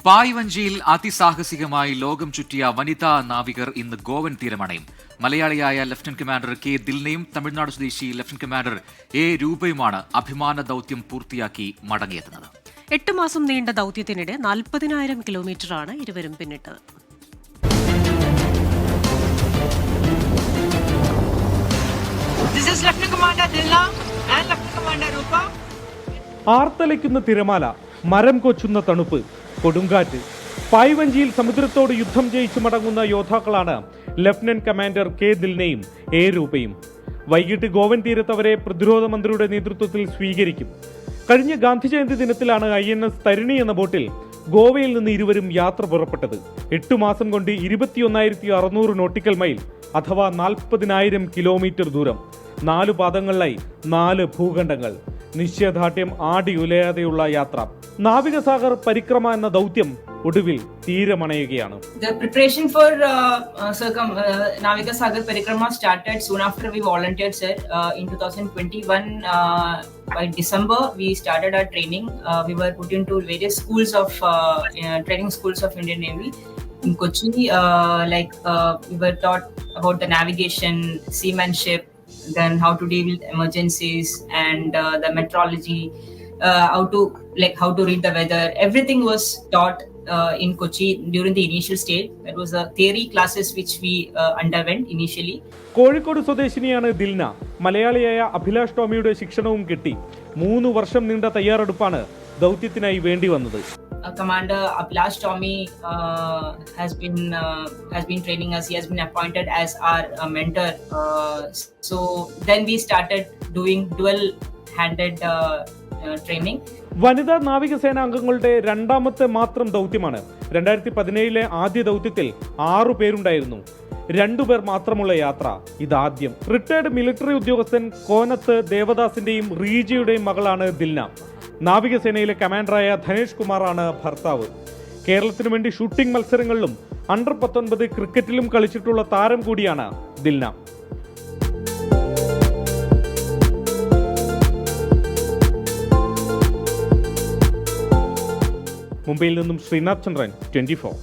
പായ്വഞ്ചിയിൽ അതിസാഹസികമായി ലോകം ചുറ്റിയ വനിതാ നാവികർ ഇന്ന് ഗോവൻ തീരമണയും. മലയാളിയായ ലഫ്റ്റനന്റ് കമാൻഡർ കെ ദിൽനയും തമിഴ്നാട് സ്വദേശി ലഫ്റ്റനന്റ് കമാൻഡർ എ രൂപയുമാണ് അഭിമാന ദൌത്യം പൂർത്തിയാക്കി മടങ്ങിയെത്തുന്നത്. 8 മാസം നീണ്ട ദൌത്യത്തിനിടെ 40,000 കിലോമീറ്ററാണ് ഇരുവരും പിന്നിട്ടത്. This is Lieutenant Commander Dilna and Lieutenant Commander Rupa. ആർത്തലയ്ക്കുന്ന തിരമാല, മരം കൊച്ചുന്ന തണുപ്പ്, കൊടുങ്കാറ്റ്. പായ്വഞ്ചിയിൽ സമുദ്രത്തോട് യുദ്ധം ജയിച്ചു മടങ്ങുന്ന യോദ്ധാക്കളാണ് ലഫ്റ്റനന്റ് കമാൻഡർ കെ ദിൽനയും എ രൂപയും. വൈകിട്ട് ഗോവൻ തീരത്തവരെ പ്രതിരോധ മന്ത്രിയുടെ നേതൃത്വത്തിൽ സ്വീകരിക്കും. കഴിഞ്ഞ ഗാന്ധി ജയന്തി ദിനത്തിലാണ് INS തരിണി എന്ന ബോട്ടിൽ ഗോവയിൽ നിന്ന് ഇരുവരും യാത്ര പുറപ്പെട്ടത്. 8 മാസം കൊണ്ട് 21,600 നോട്ടിക്കൽ മൈൽ അഥവാ 40,000 കിലോമീറ്റർ ദൂരം, 4 പാദങ്ങളിലായി 4 ഭൂഖണ്ഡങ്ങൾ, നിശ്ചയദാർഢ്യം ആടിയുലയാതെയുള്ള യാത്ര. നാവികസാഗർ പരിക്രമ എന്ന ദൗത്യം ഒടുവിൽ തീരമണയുകയാണ്. The preparation for Navika Sagar Parikrama started soon after we volunteered, sir. In 2021, by December, we started our training. We were put into various schools of training schools of Indian Navy in Kochi. We were taught about the navigation, seamanship, then how to deal with emergencies and the meteorology, how to read the weather. Everything was taught in Kochi during the initial stage. That was the theory classes which we underwent initially. Kozhikode സ്വദേശിനിയാണ് Dilna. മലയാളിയായ അഭിലാഷ് ടോമിയുടെ ശിക്ഷണവും കിട്ടി. 3 വർഷം നീണ്ട തയ്യാറെടുപ്പാണ് ദൗത്യത്തിനായി വേണ്ടി വന്നത്. Commander Abhilash Tommy has been training us. He has been appointed as our mentor. So then we started doing dual-handed training. വനിതാ നാവികസേന അംഗങ്ങളുടെ രണ്ടാമത്തെ മാത്രം ദൗത്യമാണ്. 2017 ആദ്യ ദൗത്യത്തിൽ 6 പേരുണ്ടായിരുന്നു. 2 പേർ മാത്രമുള്ള യാത്ര ഇതാദ്യം. റിട്ടയർഡ് മിലിറ്ററി ഉദ്യോഗസ്ഥൻ കോനത്ത് ദേവദാസിന്റെയും റീജയുടെയും മകളാണ് ദിൽന. നാവികസേനയിലെ കമാൻഡറായ ധനേഷ് കുമാറാണ് ഭർത്താവ്. കേരളത്തിനു വേണ്ടി ഷൂട്ടിംഗ് മത്സരങ്ങളിലും അണ്ടർ-19 ക്രിക്കറ്റിലും കളിച്ചിട്ടുള്ള താരം കൂടിയാണ് ദിൽന. മുംബൈയിൽ നിന്നും ശ്രീനാഥ് ചന്ദ്രൻ, 24.